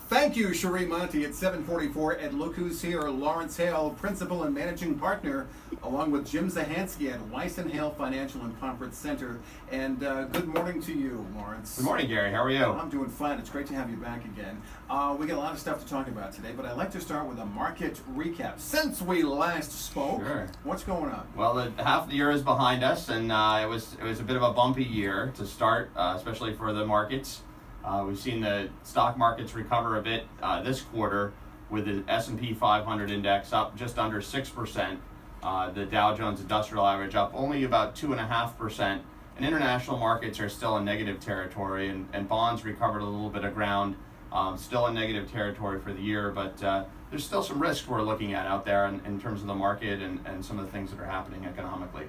Thank you, Cherie Monty at 744. And look who's here, Laurence Hale, Principal and Managing Partner, along with Jim Zahansky at WINY Hale Financial and Conference Center. And good morning to you, Laurence. Good morning, Gary. How are you? I'm doing fine. It's great to have you back again. We got a lot of stuff to talk about today, but I'd like to start with a market recap. Since we last spoke, what's going on? Well, half the year is behind us, and it was a bit of a bumpy year to start, especially for the markets. We've seen the stock markets recover a bit this quarter, with the S&P 500 index up just under 6%, the Dow Jones Industrial Average up only about 2.5%, and international markets are still in negative territory, and bonds recovered a little bit of ground, still in negative territory for the year, but there's still some risks we're looking at out there in terms of the market and some of the things that are happening economically.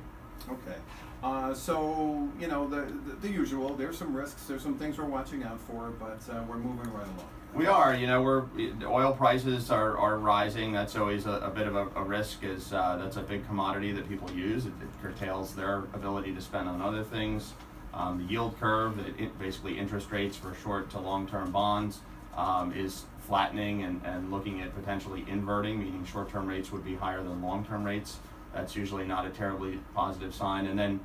Okay. So, you know, the usual, there's some risks, there's some things we're watching out for, but we're moving right along. We are, you know, oil prices are rising. That's always a bit of a risk, as that's a big commodity that people use. It curtails their ability to spend on other things. The yield curve, basically interest rates for short to long-term bonds, is flattening and looking at potentially inverting, meaning short-term rates would be higher than long-term rates. That's usually not a terribly positive sign. And then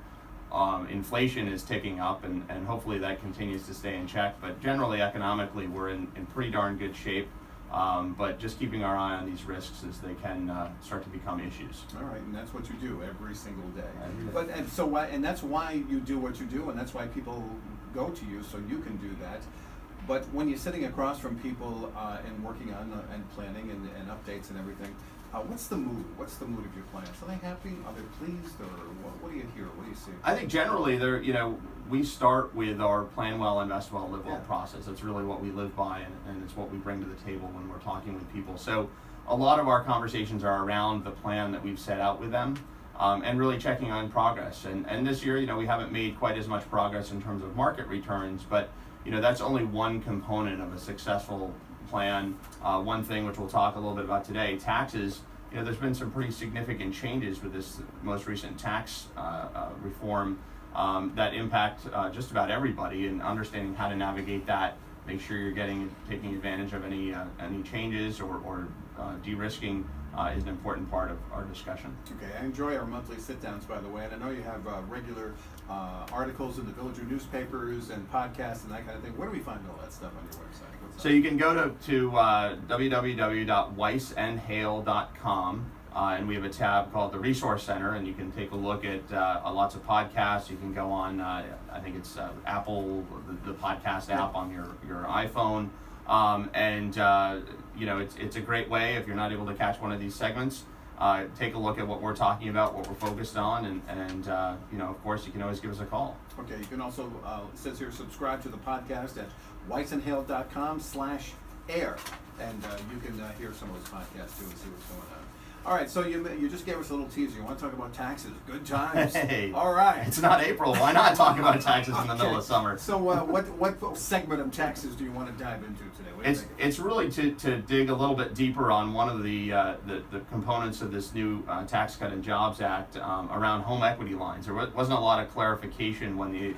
inflation is ticking up, and hopefully that continues to stay in check. But generally, economically, we're in pretty darn good shape. But just keeping our eye on these risks as they can start to become issues. All right, and that's what you do every single day. And that's why you do what you do, and that's why people go to you, so you can do that. But when you're sitting across from people and working on and planning and updates and everything, what's the mood? What's the mood of your clients? Are they happy? Are they pleased? Or what do you hear? What do you see? I think generally, we start with our plan well, invest well, live well process. That's really what we live by, and it's what we bring to the table when we're talking with people. So a lot of our conversations are around the plan that we've set out with them, and really checking on progress. And this year, we haven't made quite as much progress in terms of market returns, but that's only one component of a successful plan. One thing which we'll talk a little bit about today, taxes. There's been some pretty significant changes with this most recent tax reform that impact just about everybody, and understanding how to navigate that, make sure you're taking advantage of any changes or de-risking is an important part of our discussion. Okay, I enjoy our monthly sit-downs, by the way, and I know you have regular articles in the Villager newspapers and podcasts and that kind of thing. Where do we find all that stuff on your website? So you can go to www.weisandhale.com, and we have a tab called the Resource Center, and you can take a look at lots of podcasts. You can go on, I think it's Apple, the podcast app on your iPhone, and it's a great way, if you're not able to catch one of these segments, take a look at what we're talking about, what we're focused on, and of course, you can always give us a call. Okay, you can also, it says here, subscribe to the podcast at weisandhale.com/air, and you can hear some of those podcasts too and see what's going on. All right, so you just gave us a little teaser. You want to talk about taxes? Good times. Hey, all right. It's not April. Why not talk about taxes in the middle of summer? So what segment of taxes do you want to dive into today? It's really to dig a little bit deeper on one of the components of this new Tax Cut and Jobs Act around home equity lines. There wasn't a lot of clarification when the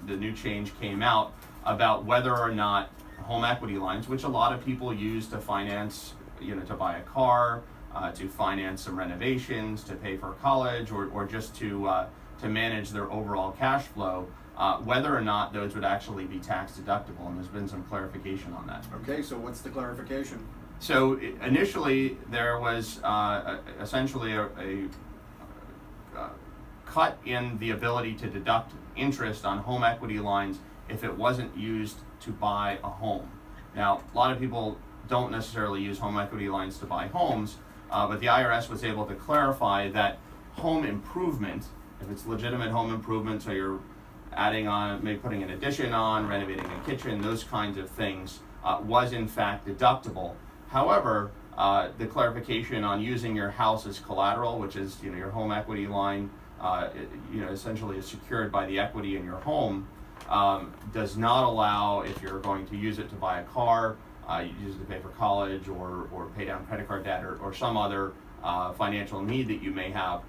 new change came out about whether or not home equity lines, which a lot of people use to finance, to buy a car, to finance some renovations, to pay for college, or just to manage their overall cash flow, whether or not those would actually be tax deductible, and there's been some clarification on that. Okay, so what's the clarification? So initially there was essentially a cut in the ability to deduct interest on home equity lines if it wasn't used to buy a home. Now, a lot of people don't necessarily use home equity lines to buy homes, but the IRS was able to clarify that home improvement, if it's legitimate home improvement, so you're adding on, maybe putting an addition on, renovating a kitchen, those kinds of things, was in fact deductible. However, the clarification on using your house as collateral, which is your home equity line, essentially is secured by the equity in your home, does not allow, if you're going to use it to buy a car, you use it to pay for college or pay down credit card debt or some other financial need that you may have,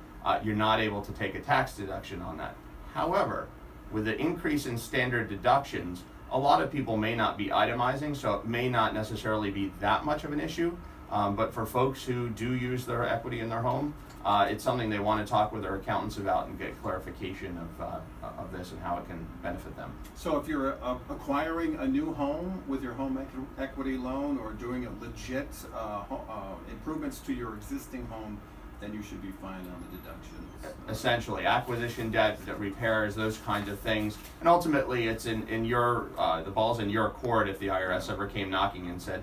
you're not able to take a tax deduction on that. However, with the increase in standard deductions, a lot of people may not be itemizing, so it may not necessarily be that much of an issue. But for folks who do use their equity in their home, it's something they want to talk with their accountants about and get clarification of this and how it can benefit them. So if you're acquiring a new home with your home equity loan or doing a legit improvements to your existing home, then you should be fine on the deductions. Essentially, acquisition debt, repairs, those kinds of things. And ultimately, it's in your, the ball's in your court if the IRS ever came knocking and said,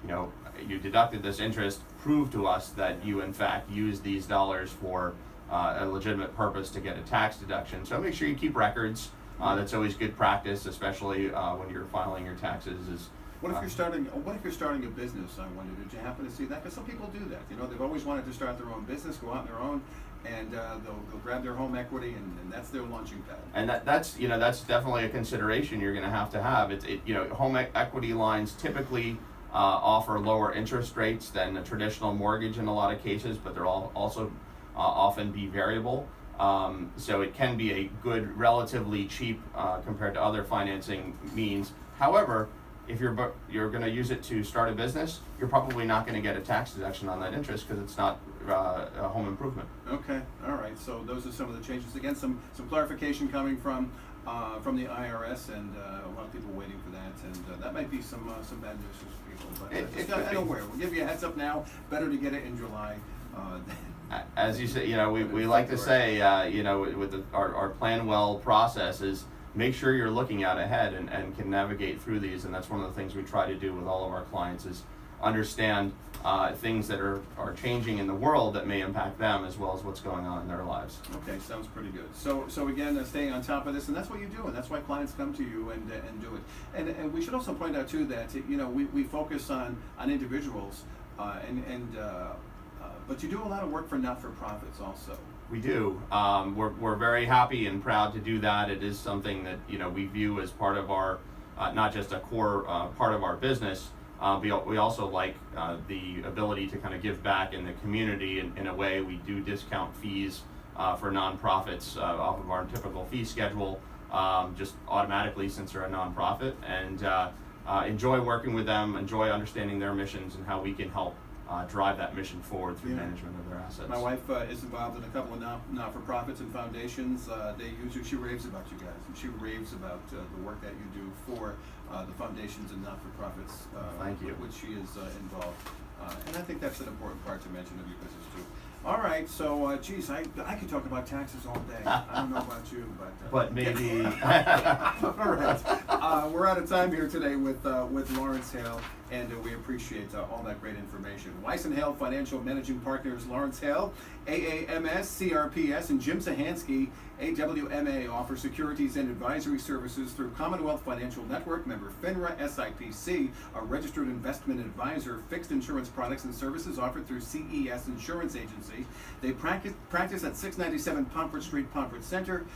you know, you deducted this interest, prove to us that you in fact used these dollars for a legitimate purpose to get a tax deduction. So make sure you keep records. That's always good practice, especially when you're filing your taxes. What if you're starting a business? I wonder, did you happen to see that? Because some people do that. You know, they've always wanted to start their own business, go out on their own, and they'll grab their home equity, and that's their launching pad. And that's definitely a consideration you're going to have. Home equity lines typically offer lower interest rates than a traditional mortgage in a lot of cases, but they're also often be variable. So it can be a good, relatively cheap compared to other financing means. However, if you're going to use it to start a business, you're probably not going to get a tax deduction on that interest because it's not a home improvement. Okay, all right. So those are some of the changes. Again, some clarification coming from the IRS, and a lot of people waiting for that, and that might be some bad news for people. But I don't worry. We'll give you a heads up now. Better to get it in July. As you say, we like to say, with our plan well process is make sure you're looking out ahead and can navigate through these, and that's one of the things we try to do with all of our clients is understand things that are changing in the world that may impact them as well as what's going on in their lives. Okay, sounds pretty good. So again, staying on top of this, and that's what you do, and that's why clients come to you and do it. And we should also point out too that we focus on individuals, but you do a lot of work for not-for-profits also. We do. We're very happy and proud to do that. It is something that we view as part of our, not just a core part of our business. We also like the ability to kind of give back in the community in a way. We do discount fees for nonprofits off of our typical fee schedule, just automatically since they're a nonprofit, and enjoy working with them, enjoy understanding their missions and how we can help drive that mission forward through management of their assets. My wife is involved in a couple of not-for-profits and foundations. They use you. She raves about you guys, and she raves about the work that you do for the foundations and not-for-profits. Thank you. Which she is involved, and I think that's an important part to mention of your business too. All right, so geez, I could talk about taxes all day. I don't know about you, but maybe. All right, we're out of time here today with Laurence Hale, and we appreciate all that great information. Weiss & Hale Financial Managing Partners Laurence Hale, AAMS, CRPS, and Jim Sahansky, AWMA, offer securities and advisory services through Commonwealth Financial Network, member FINRA, SIPC, a registered investment advisor, fixed insurance products and services offered through CES Insurance Agency. They practice at 697 Pomfret Street, Pomfret Center.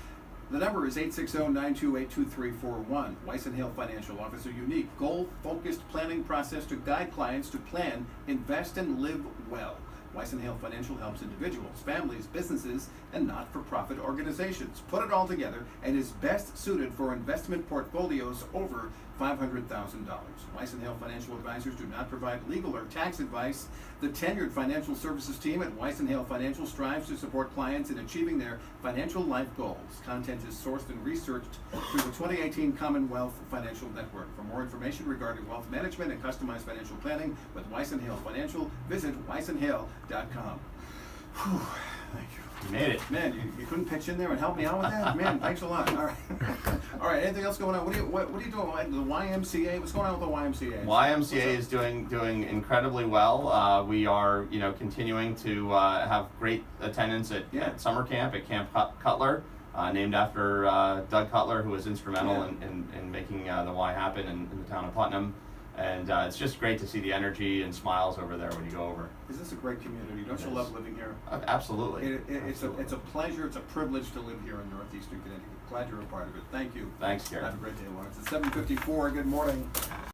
The number is 860-928-2341. Weiss & Hale Financial offers a unique, goal-focused planning process to guide clients to plan, invest, and live well. Weiss & Hale Financial helps individuals, families, businesses, and not-for-profit organizations put it all together and is best suited for investment portfolios over $500,000. Weiss & Hale Financial Advisors do not provide legal or tax advice. The tenured financial services team at Weiss & Hale Financial strives to support clients in achieving their financial life goals. Content is sourced and researched through the 2018 Commonwealth Financial Network. For more information regarding wealth management and customized financial planning with Weiss & Hale Financial, visit weisandhale.com. Thank you. You made it. Man, you couldn't pitch in there and help me out with that? Man, thanks a lot. All right. All right, anything else going on? What are you doing? The YMCA? What's going on with the YMCA? YMCA is doing incredibly well. We are, continuing to have great attendance at summer camp at Camp Cutler, named after Doug Cutler, who was instrumental in making the Y happen in the town of Putnam. And it's just great to see the energy and smiles over there when you go over. Is this a great community? Don't you love living here? Absolutely. It's a pleasure. It's a privilege to live here in Northeastern Connecticut. Glad you're a part of it. Thank you. Thanks, Gary. Have a great day, Laurence. It's 7:54. Good morning.